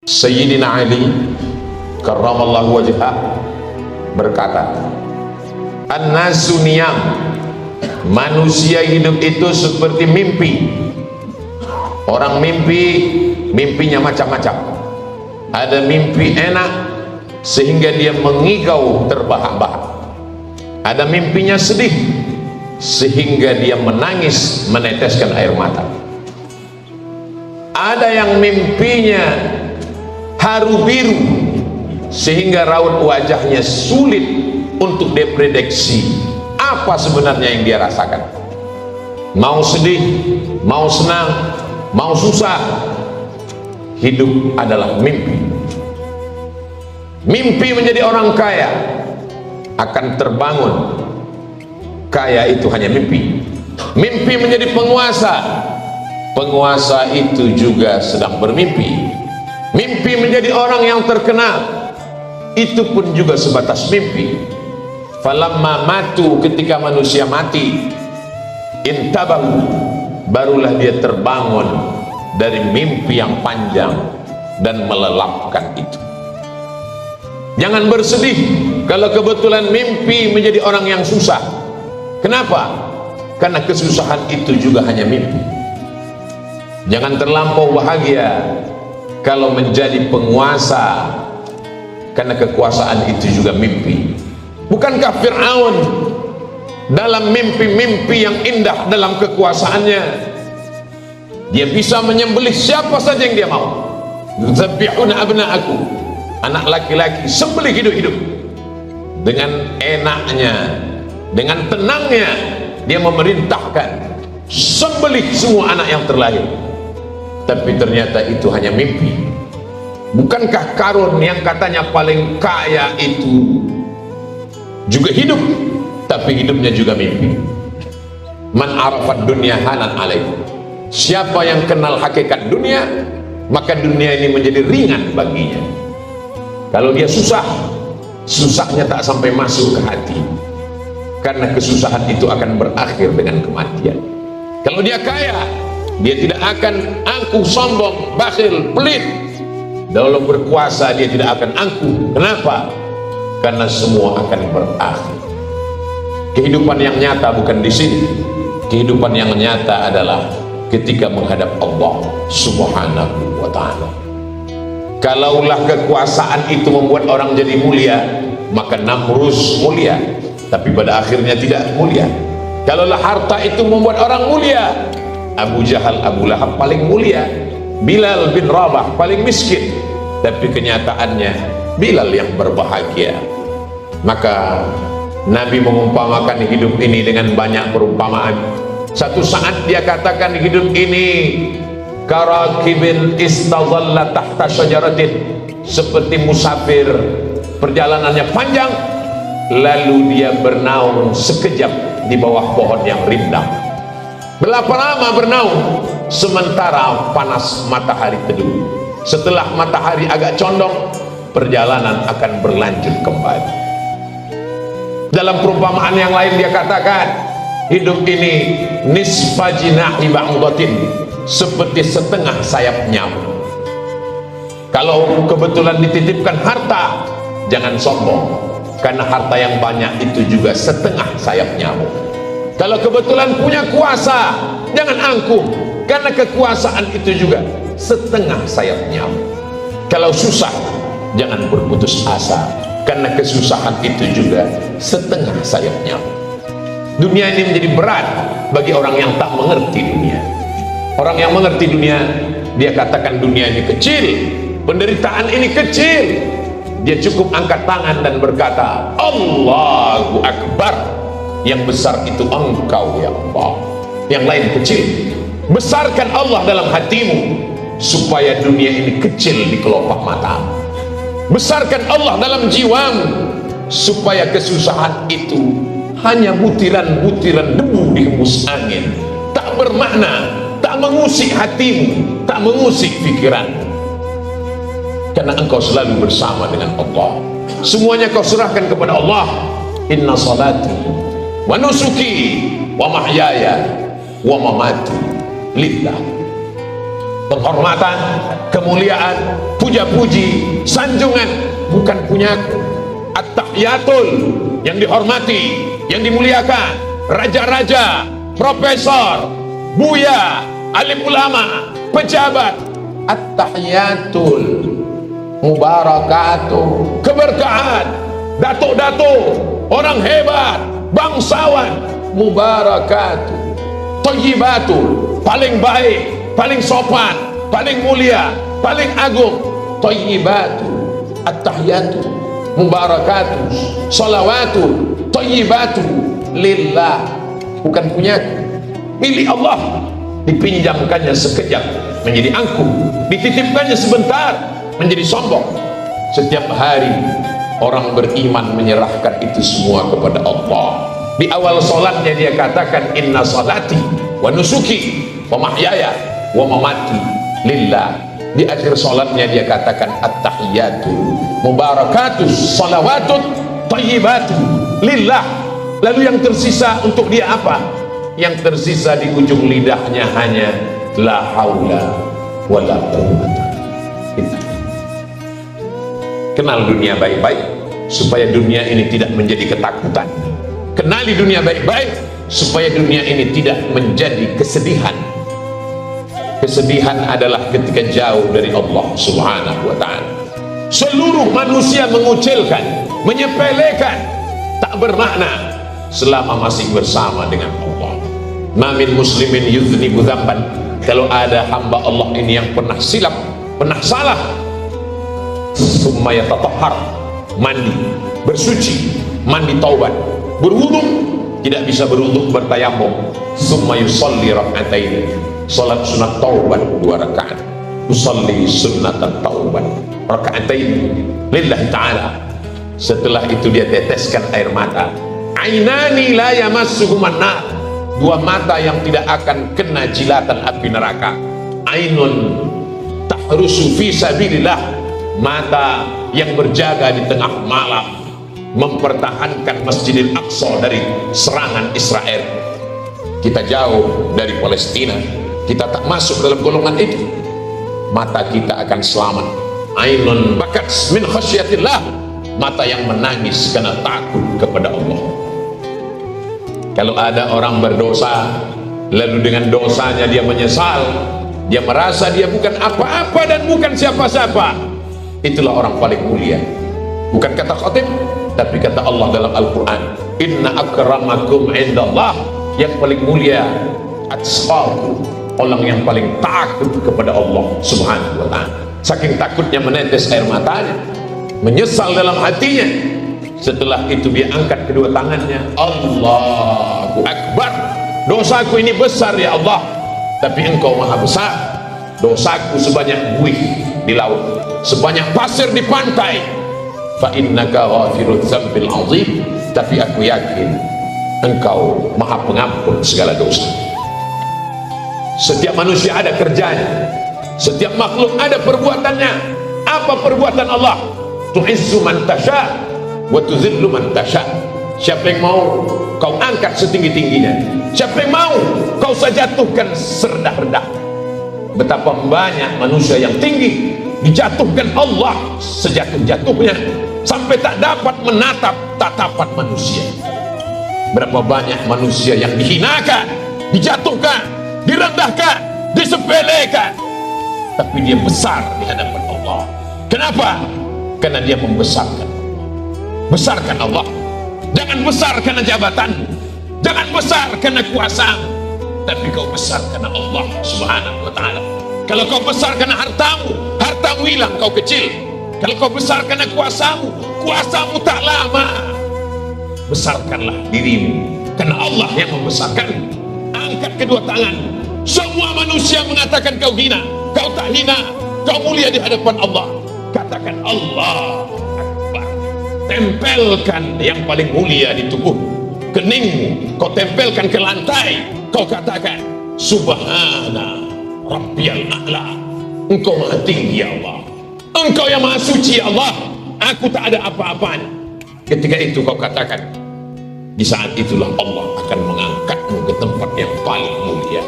Sayyidina Ali karramallahu wajhah berkata, an-nasu niyam, manusia hidup itu seperti mimpi. Orang mimpi, mimpinya macam-macam. Ada mimpi enak sehingga dia mengigau terbahak-bahak. Ada mimpinya sedih sehingga dia menangis meneteskan air mata. Ada yang mimpinya haru biru sehingga raut wajahnya sulit untuk diprediksi apa sebenarnya yang dia rasakan. Mau sedih, mau senang, mau susah, hidup adalah mimpi. Mimpi menjadi orang kaya akan terbangun. Kaya itu hanya mimpi. Mimpi menjadi penguasa, penguasa itu juga sedang bermimpi. Mimpi menjadi orang yang terkenal, itu pun juga sebatas mimpi. Falamma matu, ketika manusia mati, intabahu, barulah dia terbangun dari mimpi yang panjang dan melelapkan itu. Jangan bersedih kalau kebetulan mimpi menjadi orang yang susah. Kenapa? Karena kesusahan itu juga hanya mimpi. Jangan terlampau bahagia kalau menjadi penguasa, karena kekuasaan itu juga mimpi. Bukankah Fir'aun dalam mimpi-mimpi yang indah dalam kekuasaannya, dia bisa menyembelih siapa saja yang dia mau. Yuzabbihuna abna'aku, anak laki-laki sembelih hidup-hidup. Dengan enaknya, dengan tenangnya dia memerintahkan sembelih semua anak yang terlahir. Tapi ternyata itu hanya mimpi. Bukankah Karun yang katanya paling kaya itu juga hidup, tapi hidupnya juga mimpi? Man arafat dunya hanan alaih, siapa yang kenal hakikat dunia, maka dunia ini menjadi ringan baginya. Kalau dia susah, susahnya tak sampai masuk ke hati, karena kesusahan itu akan berakhir dengan kematian. Kalau dia kaya, dia tidak akan angkuh, sombong, bakhil, pelit. Dalam berkuasa dia tidak akan angkuh. Kenapa? Karena semua akan berakhir. Kehidupan yang nyata bukan di sini. Kehidupan yang nyata adalah ketika menghadap Allah Subhanahu wa ta'ala. Kalaulah kekuasaan itu membuat orang jadi mulia, maka Namrus mulia, tapi pada akhirnya tidak mulia. Kalaulah harta itu membuat orang mulia, Abu Jahal, Abu Lahab paling mulia, Bilal bin Rabah paling miskin, tapi kenyataannya Bilal yang berbahagia. Maka Nabi mengumpamakan hidup ini dengan banyak perumpamaan. Satu saat dia katakan hidup ini karakibin istadhalla tahta syajaratin, seperti musafir perjalanannya panjang lalu dia bernaung sekejap di bawah pohon yang rindang. Berapa lama bernaung? Sementara panas matahari teduh. Setelah matahari agak condong, perjalanan akan berlanjut kembali. Dalam perumpamaan yang lain dia katakan, hidup ini nisfa jinahi ba'udatin, seperti setengah sayap nyamuk. Kalau kebetulan dititipkan harta, jangan sombong, karena harta yang banyak itu juga setengah sayap nyamuk. Kalau kebetulan punya kuasa, jangan angkuh, karena kekuasaan itu juga setengah sayap nyamuk. Kalau susah, jangan berputus asa, karena kesusahan itu juga setengah sayap nyamuk. Dunia ini menjadi berat bagi orang yang tak mengerti dunia. Orang yang mengerti dunia, dia katakan dunia ini kecil, penderitaan ini kecil. Dia cukup angkat tangan dan berkata, Allahu Akbar. Yang besar itu engkau ya Allah, yang lain kecil. Besarkan Allah dalam hatimu supaya dunia ini kecil di kelopak mata. Besarkan Allah dalam jiwamu supaya kesusahan itu hanya butiran-butiran debu di hembus angin, tak bermakna, tak mengusik hatimu, tak mengusik pikiranmu, karena engkau selalu bersama dengan Allah. Semuanya kau serahkan kepada Allah. Inna salati wa nusuki wa mahyaya wa mamati lillah. penghormatan, kemuliaan, puja-puji, sanjungan bukan punyaku. At-tahiyatul, yang dihormati, yang dimuliakan, raja-raja, profesor, buya, alim ulama, pejabat. At-tahiyatul mubarakatuh, keberkahan, datuk-datuk, orang hebat, bangsawan, mubarakatuh. Thayyibatul, paling baik, paling sopan, paling mulia, paling agung. Thayyibatul, at-tahiyatu, mubarakatuh, salawatu, thayyibatu lillah, bukan punyaku, milik Allah. Dipinjamkannya sekejap menjadi angkuh, dititipkannya sebentar menjadi sombong. Setiap hari orang beriman menyerahkan itu semua kepada Allah. Di awal solatnya dia katakan inna salati wa nusuki wa mahyaya wa mamati lillah. Di akhir solatnya dia katakan at-tahiyatu mubarakatus salawatut thayyibatu lillah. Lalu yang tersisa untuk dia apa? Yang tersisa di ujung lidahnya hanya la haula wala quwwata. Kenal dunia baik-baik supaya dunia ini tidak menjadi ketakutan. Kenali dunia baik-baik supaya dunia ini tidak menjadi kesedihan. Kesedihan adalah ketika jauh dari Allah Subhanahu wa ta'ala. Seluruh manusia mengucilkan, menyepelekan, tak bermakna selama masih bersama dengan Allah. Mamin muslimin yudhnibu dzamban, kalau ada hamba Allah ini yang pernah silap, pernah salah, summa yatatahhar, mandi, bersuci, mandi taubat, berwudu, tidak bisa berwudu bertayamum, summa yusalli rak'atain, salat sunat taubat 2 rakaat, usalli sunnatan taubat rak'atain lillahi ta'ala. Setelah itu dia teteskan air mata, ainani la yamassuhuman nar, 2 mata yang tidak akan kena jilatan api neraka. Ainun tahrusu fi sabilillah, mata yang berjaga di tengah malam mempertahankan Masjidil Aqsa dari serangan Israel. Kita jauh dari Palestina, kita tak masuk dalam golongan itu, mata kita akan selamat. Ainun bakat min khasyatillah, mata yang menangis karena takut kepada Allah. Kalau ada orang berdosa lalu dengan dosanya dia menyesal, dia merasa dia bukan apa-apa dan bukan siapa-siapa, itulah orang paling mulia. Bukan kata khatib, tapi kata Allah dalam Al-Quran, inna akramakum indallah, yang paling mulia atqakum, orang yang paling takut kepada Allah Subhanahu wa ta'ala. Saking takutnya menetes air matanya, menyesal dalam hatinya. Setelah itu dia angkat kedua tangannya, Allahu Akbar, dosaku ini besar ya Allah, tapi engkau maha besar. Dosaku sebanyak buih di laut, sebanyak pasir di pantai, fa innaka ghafirudz dzambil azim, tapi aku yakin engkau maha pengampun segala dosa. Setiap manusia ada kerjanya, setiap makhluk ada perbuatannya. Apa perbuatan Allah? Tu'izzu man tasha wa tuzillu man tasha. Siapa yang mau kau angkat setinggi-tingginya, siapa yang mau kau sejatuhkan serendah-rendah. Betapa banyak manusia yang tinggi dijatuhkan Allah sejatuh-jatuhnya sampai tak dapat menatap tatapan manusia. Berapa banyak manusia yang dihinakan, dijatuhkan, direndahkan, disepelekan, tapi dia besar di hadapan Allah. Kenapa? Karena dia membesarkan. Besarkan Allah. Jangan besar karena jabatanmu, jangan besar karena kuasamu, tapi kau besar karena Allah Subhanahu wa ta'ala. Kalau kau besar karena hartamu, hartamu hilang, kau kecil. Kalau kau besar karena kuasamu, kuasamu tak lama. Besarkanlah dirimu karena Allah yang membesarkan. Angkat kedua tangan. Semua manusia mengatakan kau hina, kau tak hina, kau mulia di hadapan Allah. Katakan Allah Akbar. Tempelkan yang paling mulia di tubuh, keningmu kau tempelkan ke lantai, kau katakan Subhana Rabbiyal A'la, engkau maha tinggi ya Allah, engkau yang maha suci ya Allah, aku tak ada apa-apanya. Ketika itu kau katakan, di saat itulah Allah akan mengangkatmu ke tempat yang paling mulia.